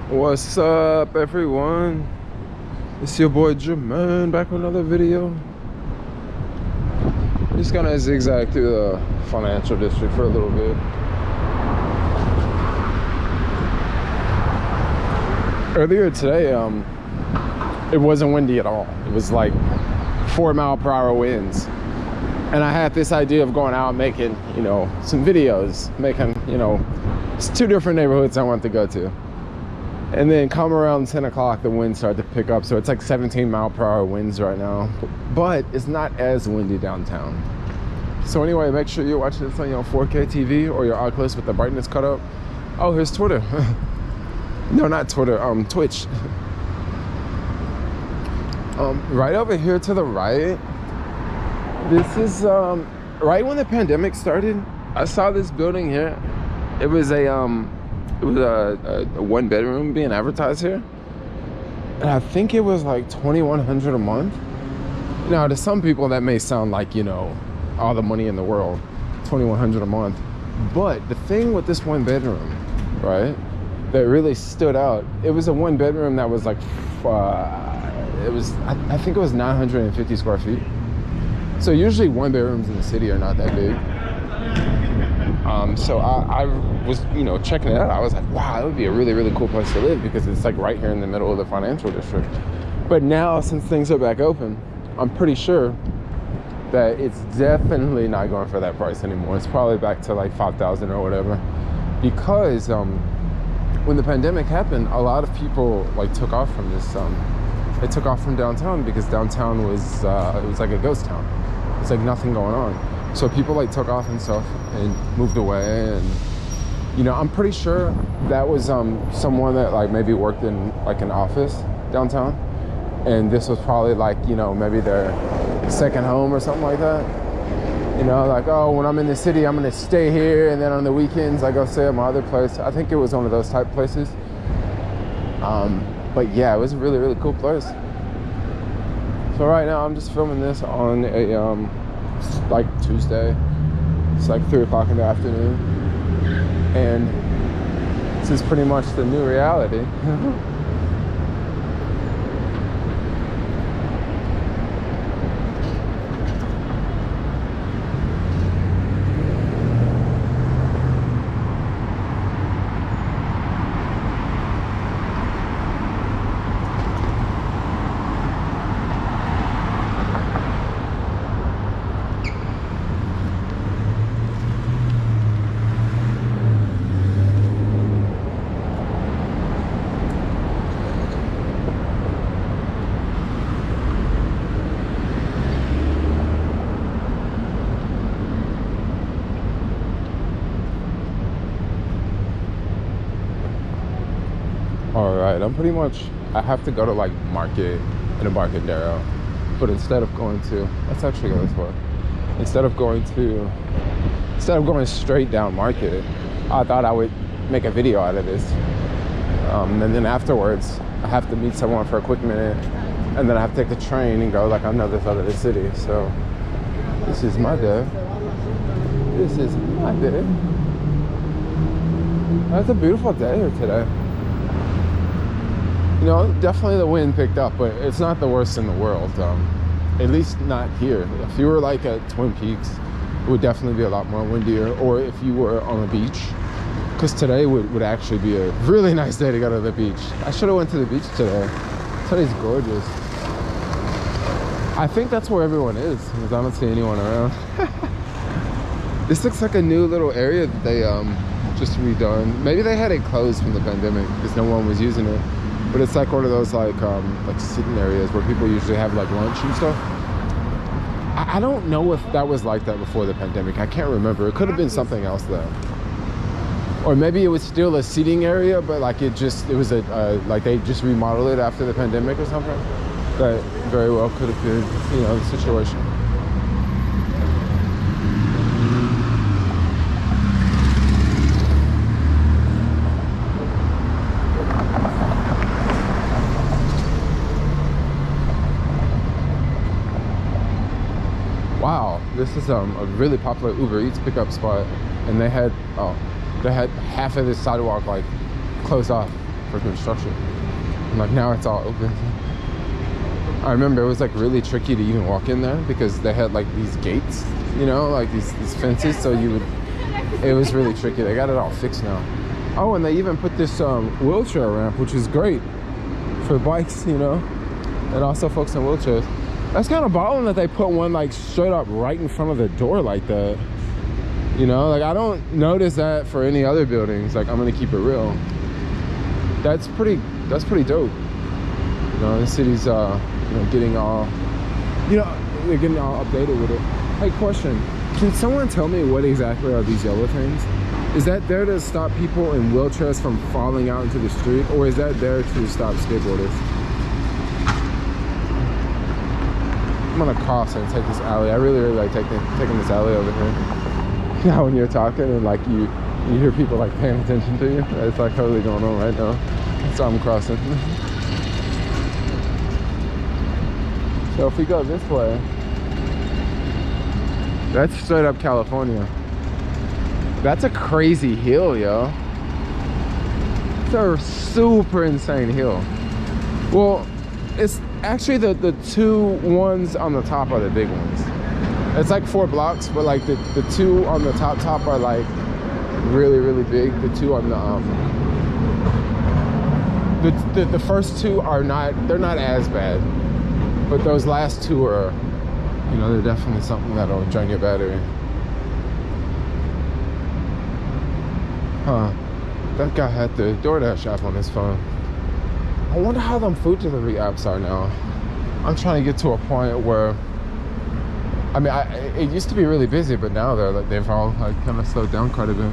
What's up, everyone? It's your boy Jermaine back with another video. Just gonna zigzag through the financial district for a little bit. Earlier today, it wasn't windy at all. It was like 4-mile-per-hour winds, and I had this idea of going out and making, some videos, it's 2 different neighborhoods I want to go to. And then come around 10 o'clock, the winds started to pick up. So it's like 17-mile-per-hour winds right now. But it's not as windy downtown. So anyway, make sure you're watching this on your 4K TV or your Oculus with the brightness cut up. Oh, here's Twitter. No, not Twitter, Twitch. Right over here to the right, this is right when the pandemic started. I saw this building here. It was a 1-bedroom being advertised here, and I think it was like $2,100 a month. Now, to some people that may sound like all the money in the world, $2,100 a month. But the thing with this 1-bedroom, right, that really stood out, it was a 1-bedroom that was like I think it was 950 square feet. So usually 1-bedrooms in the city are not that big. So I was, checking it out. I was like, wow, it would be a really, really cool place to live because it's like right here in the middle of the financial district. But now, since things are back open, I'm pretty sure that it's definitely not going for that price anymore. It's probably back to like $5,000 or whatever. Because when the pandemic happened, a lot of people took off from this. They took off from downtown because downtown was it was like a ghost town. It's like nothing going on. So people took off and stuff and moved away, and I'm pretty sure that was someone that maybe worked in an office downtown, and this was probably maybe their second home or something like that. Oh, when I'm in the city, I'm gonna stay here, and then on the weekends I go stay at my other place. I think it was one of those type places. But yeah, it was a really, really cool place. So right now I'm just filming this on a Tuesday. It's 3 o'clock in the afternoon, and this is pretty much the new reality. Alright, I have to go to Market in Embarcadero, but instead of going let's actually go this way. Instead of going straight down Market, I thought I would make a video out of this. And then afterwards, I have to meet someone for a quick minute, and then I have to take the train and go another side of the city. So this is my day. This is my day. It's a beautiful day here today. Definitely the wind picked up, but it's not the worst in the world. At least not here. If you were at Twin Peaks, it would definitely be a lot more windier. Or if you were on a beach, because today would actually be a really nice day to go to the beach. I should have went to the beach today. Today's gorgeous. I think that's where everyone is, because I don't see anyone around. This looks like a new little area that they just redone. Maybe they had it closed from the pandemic because no one was using it. But it's one of those sitting areas where people usually have lunch and stuff. I don't know if that was like that before the pandemic. I can't remember. It could have been something else though. Or maybe it was still a seating area, but they just remodeled it after the pandemic or something. That very well could have been, the situation. Wow, this is a really popular Uber Eats pickup spot, and they had half of this sidewalk closed off. for construction. And like now it's all open. I remember it was like really tricky to even walk in there because they had like these gates, you know, like these fences, so it was really tricky. They got it all fixed now. Oh, and they even put this wheelchair ramp, which is great for bikes, you know, and also folks in wheelchairs. That's kind of balling that they put one like straight up right in front of the door like that. You know, like I don't notice that for any other buildings. Like I'm gonna keep it real. That's pretty dope. You know, the city's you know, getting all, you know, they're getting all updated with it. Hey, question, can someone tell me what exactly are these yellow things? Is that there to stop people in wheelchairs from falling out into the street, or is that there to stop skateboarders? I'm gonna cross and take this alley. I really like taking this alley over here. Now when you're talking and like you hear people like paying attention to you, it's like totally going on right now. So I'm crossing. So if we go this way, that's straight up California. That's a crazy hill, yo. It's a super insane hill. Well, it's actually the two ones on the top are the big ones. It's like 4 blocks, but like the two on the top are like really, really big. The two on the first two are they're not as bad. But those last two are, you know, they're definitely something that'll drain your battery. Huh. That guy had the DoorDash app on his phone. I wonder how them food delivery apps are now. I'm trying to get to a point where, I mean, it used to be really busy, but now they've all like kind of slowed down quite a bit.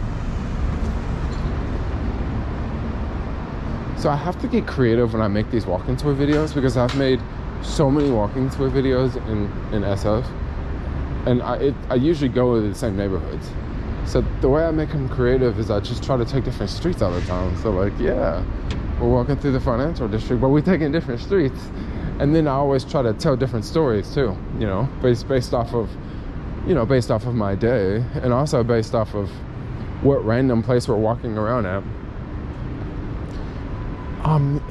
So I have to get creative when I make these walking tour videos because I've made so many walking tour videos in SF, and I usually go to the same neighborhoods. So the way I make them creative is I just try to take different streets all the time. So like, yeah, we're walking through the financial district, but we're taking different streets. And then I always try to tell different stories too, you know, based off of, you know, based off of my day, and also based off of what random place we're walking around at.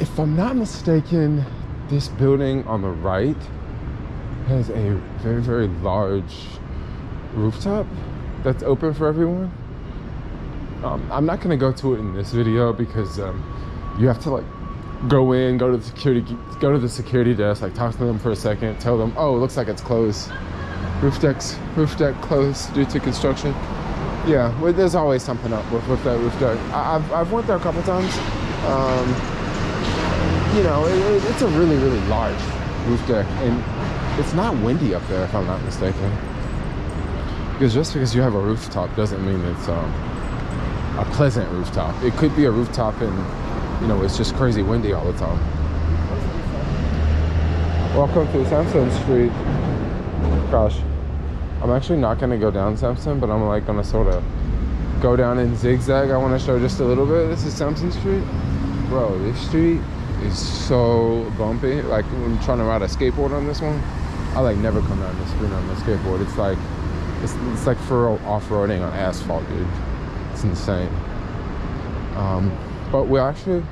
If I'm not mistaken, this building on the right has a very, very large rooftop that's open for everyone. I'm not gonna go to it in this video because you have to like go in, go to the security desk, like talk to them for a second, tell them, oh, it looks like it's closed. Roof deck closed due to construction. Yeah, well, there's always something up with that roof deck. I've went there a couple times. You know, it's a really, really large roof deck, and it's not windy up there if I'm not mistaken. Because just because you have a rooftop doesn't mean it's a pleasant rooftop. It could be a rooftop and, you know, it's just crazy windy all the time. Welcome to Sampson Street. Gosh, I'm actually not gonna go down Sampson, but I'm like gonna sort of go down in zigzag. I want to show just a little bit. This is Sampson Street. Bro, this street is so bumpy. Like when I'm trying to ride a skateboard on this one, I like never come down this street on the skateboard. It's like for off-roading on asphalt, dude. It's insane. But we can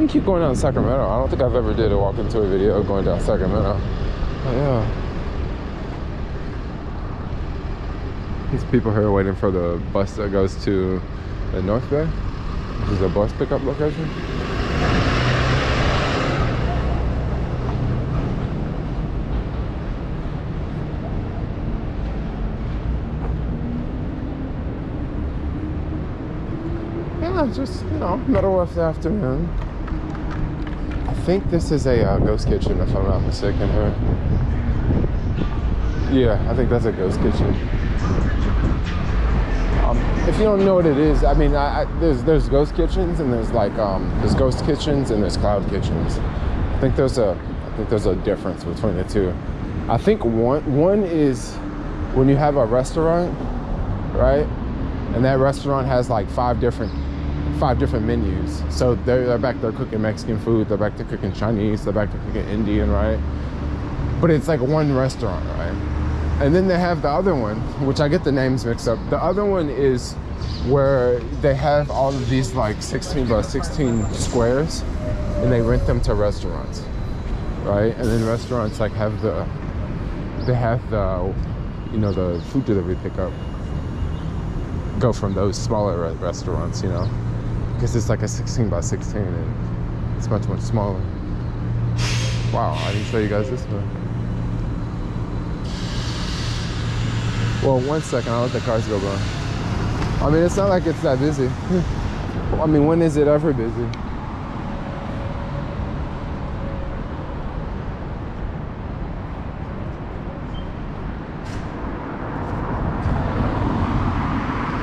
keep going down Sacramento. I don't think I've ever did a walk into a video going down Sacramento. But yeah. These people here are waiting for the bus that goes to the North Bay. This is a bus pickup location. Yeah, just, you know, middle of the afternoon. I think this is a ghost kitchen, if I'm not mistaken here. Yeah, I think that's a ghost kitchen. If you don't know what it is, I mean, there's ghost kitchens and there's like there's ghost kitchens and there's cloud kitchens. I think there's a difference between the two. I think one is when you have a restaurant, right? And that restaurant has like five different menus. So they're back there cooking Mexican food, they're back there cooking Chinese, they're back there cooking Indian, right? But it's like one restaurant, right? And then they have the other one, which I get the names mixed up. The other one is where they have all of these like 16 by 16 squares, and they rent them to restaurants, right? And then restaurants like have the, you know, the food delivery pickup go from those smaller restaurants, you know, because it's like a 16 by 16 and it's much smaller. Wow, I didn't show you guys this one. Well, 1 second, I'll let the cars go by. I mean, it's not like it's that busy. I mean, when is it ever busy?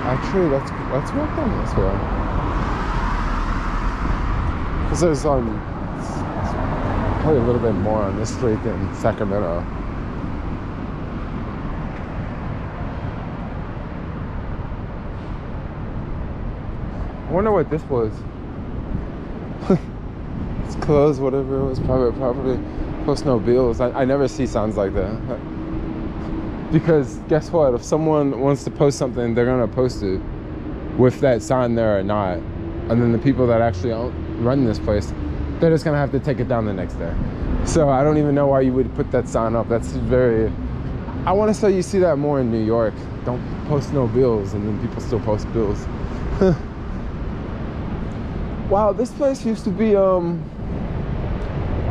Actually, let's walk down this way. Because there's probably a little bit more on this street than Sacramento. I wonder what this was. It's closed, whatever it was, private property. Post no bills. I never see signs like that. Because guess what? If someone wants to post something, they're gonna post it with that sign there or not. And then the people that actually run this place, they're just gonna have to take it down the next day. So I don't even know why you would put that sign up. That's very, I wanna say you see that more in New York. Don't post no bills, and then people still post bills. Wow, this place used to be a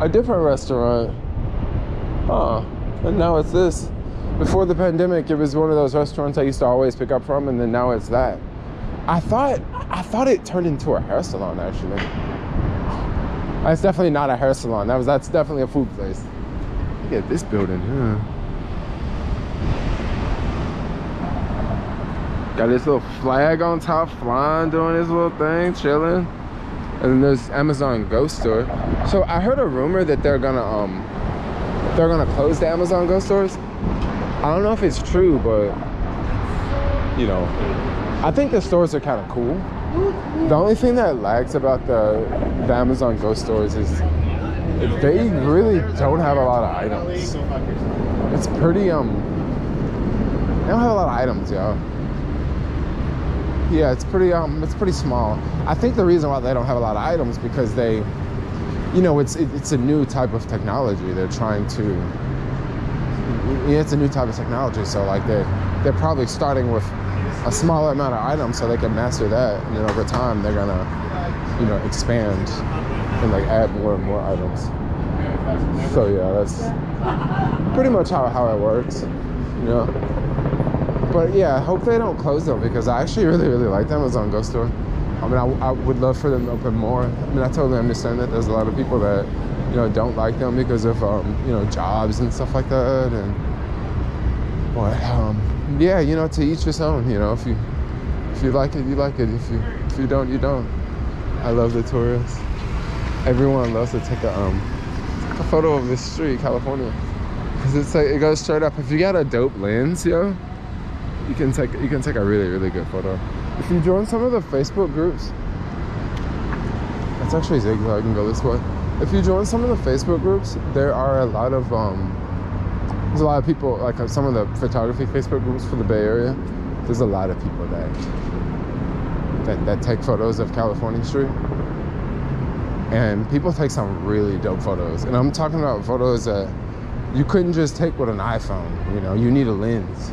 different restaurant. Huh, and now it's this. Before the pandemic, it was one of those restaurants I used to always pick up from, and then now it's that. I thought it turned into a hair salon, actually. It's definitely not a hair salon. That's definitely a food place. Look at this building, huh? Got this little flag on top, flying, doing his little thing, chilling. And then there's Amazon Go Store. So I heard a rumor that they're gonna close the Amazon Go stores. I don't know if it's true, but you know, I think the stores are kind of cool. The only thing that lags about the Amazon Go stores is they really don't have a lot of items. It's pretty they don't have a lot of items, yo. Yeah, it's pretty small. I think the reason why they don't have a lot of items because they, you know, it's a new type of technology. They're trying to, yeah, it's a new type of technology. So like they're probably starting with a smaller amount of items so they can master that, and then over time they're gonna, you know, expand and like add more and more items. So yeah, that's pretty much how it works, you know. But yeah, I hope they don't close them because I actually really like the Amazon Go store. I mean, I would love for them to open more. I mean, I totally understand that there's a lot of people that, you know, don't like them because of you know, jobs and stuff like that. But yeah, you know, to each his own. You know, if you like it, you like it. If you don't, you don't. I love the tourists. Everyone loves to take a photo of this street, California, because it's like it goes straight up. If you got a dope lens, yo, you can take a really good photo. If you join some of the Facebook groups, that's actually zigzag. I can go this way. If you join some of the Facebook groups, there are a lot of there's a lot of people, like some of the photography Facebook groups for the Bay Area. There's a lot of people that take photos of California Street, and people take some really dope photos. And I'm talking about photos that you couldn't just take with an iPhone. You know, you need a lens.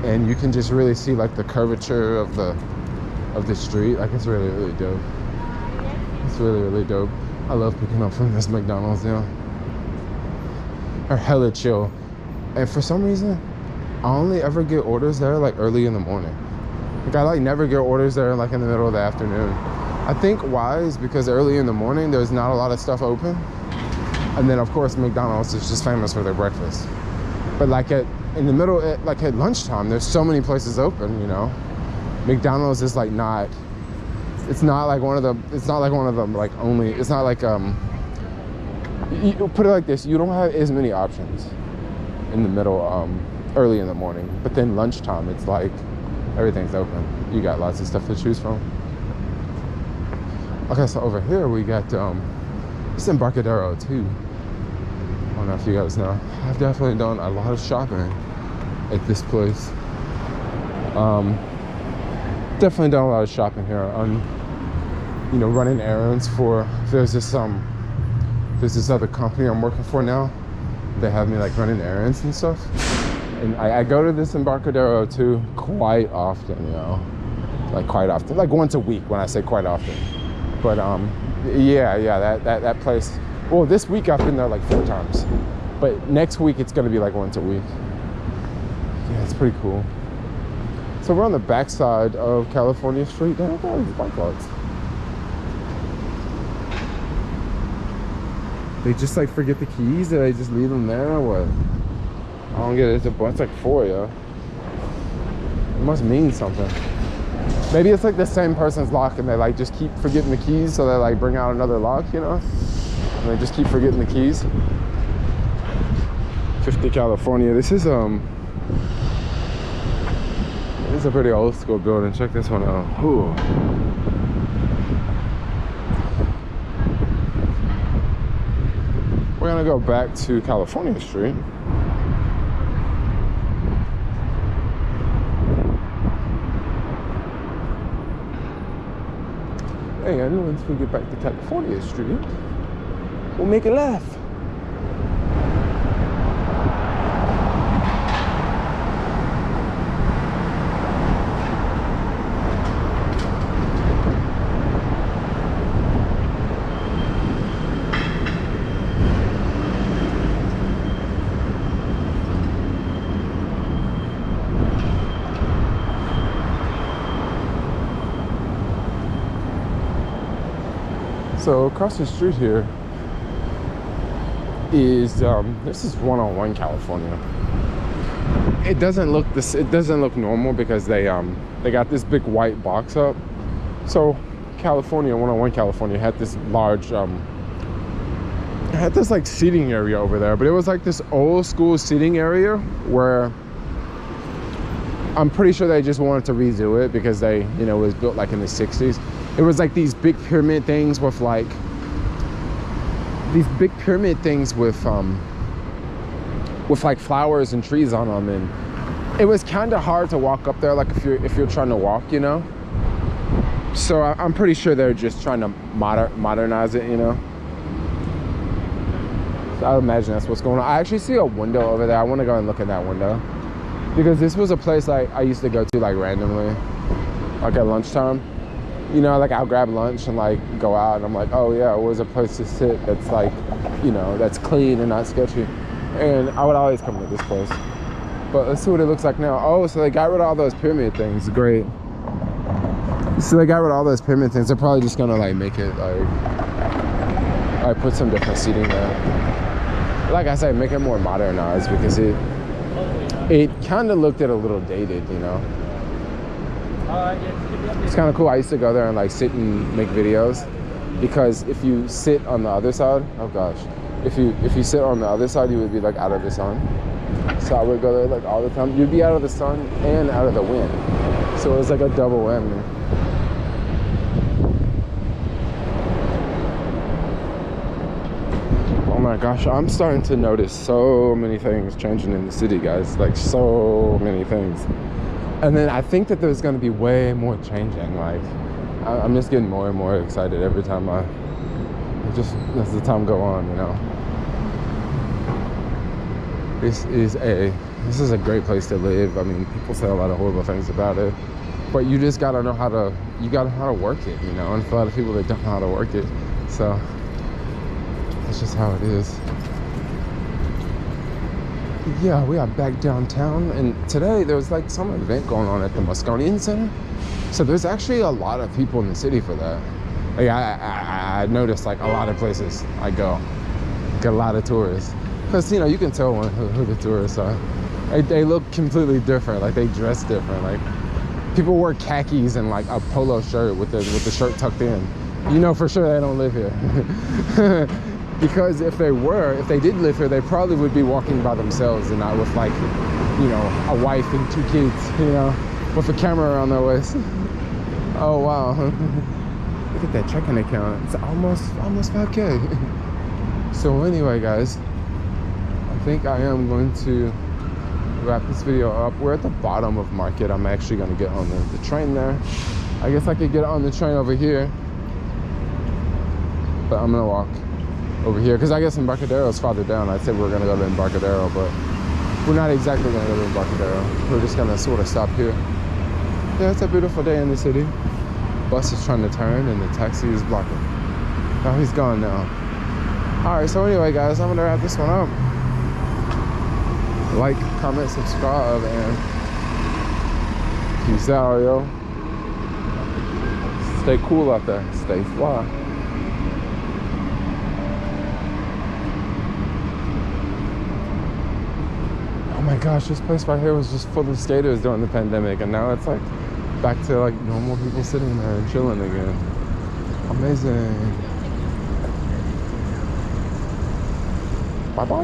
And you can just really see like the curvature of the street. Like it's really dope. It's really dope. I love picking up from this McDonald's, you know. They're hella chill. And for some reason, I only ever get orders there like early in the morning. Like I like never get orders there like in the middle of the afternoon. I think why is because early in the morning there's not a lot of stuff open. And then of course McDonald's is just famous for their breakfast. But like in the middle, like at lunchtime, there's so many places open, you know. McDonald's is like not, it's not like one of them like only, it's not like, you put it like this, you don't have as many options in the middle, early in the morning. But then lunchtime, it's like, everything's open. You got lots of stuff to choose from. Okay, so over here we got, it's Embarcadero too. don't know if you guys know, I've definitely done a lot of shopping at this place. Definitely done a lot of shopping here. You know, running errands for, there's this other company I'm working for now. They have me like running errands and stuff. And I go to this Embarcadero too quite often, you know, like quite often, like once a week when I say quite often. But yeah, that place. Well, this week I've been there like 4 times, but next week it's gonna be like once a week. Yeah, it's pretty cool. So we're on the backside of California Street. They have all these bike lots. They just like forget the keys, or they just leave them there, or what? I don't get it. It's like 4, yeah. It must mean something. Maybe it's like the same person's lock, and they like just keep forgetting the keys, so they like bring out another lock, you know? And they just keep forgetting the keys. 50 California. This is a pretty old school building. Check this one out. Ooh. We're gonna go back to California Street. Hey, I know once we get back to California Street, we'll make a laugh. So across the street here is this is 101 California. It doesn't look normal because they got this big white box up. So California, 101 California had this large had this like seating area over there, but it was like this old school seating area where I'm pretty sure they just wanted to redo it because they, you know, it was built like in the 60s. It was like these big pyramid things with like like flowers and trees on them, and it was kind of hard to walk up there, like if you're trying to walk, you know. So I'm pretty sure they're just trying to modernize it, you know. So I would imagine that's what's going on. I actually see a window over there. I want to go and look at that window because this was a place like I used to go to like randomly, like at lunchtime. You know, like I'll grab lunch and like go out, and I'm like, oh yeah, it was a place to sit that's like, you know, that's clean and not sketchy. And I would always come to this place. But let's see what it looks like now. Oh, so they got rid of all those pyramid things. Great. So they got rid of all those pyramid things. They're probably just gonna like make it like put some different seating there. Like I said, make it more modernized because it kind of looked a little dated, you know. It's kind of cool. I used to go there and like sit and make videos because if you sit on the other side, oh gosh, if you sit on the other side, you would be like out of the sun. So I would go there like all the time. You'd be out of the sun and out of the wind, so it was like a double whammy. Oh my gosh, I'm starting to notice so many things changing in the city, guys. Like so many things. And then I think that there's going to be way more changing. Like, I'm just getting more and more excited every time as the time go on, you know. This is a great place to live. I mean, people say a lot of horrible things about it, but you just got to know how to work it, you know. And for a lot of people that don't know how to work it, so that's just how it is. Yeah, we are back downtown, and today there was like some event going on at the Moscone Center. So there's actually a lot of people in the city for that. Like I noticed like a lot of places I go, get a lot of tourists. Because, you know, you can tell who the tourists are. They look completely different, like they dress different. Like people wear khakis and like a polo shirt with the shirt tucked in. You know for sure they don't live here. Because if they did live here, they probably would be walking by themselves and not with like, you know, a wife and 2 kids, you know, with a camera around their waist. Oh wow. Look at that checking account. It's almost 5K. So anyway, guys, think I am going to wrap this video up. We're at the bottom of Market. I'm actually going to get on the train there. I guess I could get on the train over here, but I'm going to walk over here because I guess Embarcadero is farther down. I said we're going to go to Embarcadero, but we're not exactly going to go to Embarcadero. We're just going to sort of stop here. Yeah, it's a beautiful day in the city. Bus is trying to turn and the taxi is blocking. Oh, he's gone now. All right, so anyway, guys, I'm going to wrap this one up. Like, comment, subscribe, and peace out, yo. Stay cool out there. Stay fly. Oh my gosh, this place right here was just full of skaters during the pandemic, and now it's like back to like normal people sitting there and chilling again. Amazing. Bye-bye.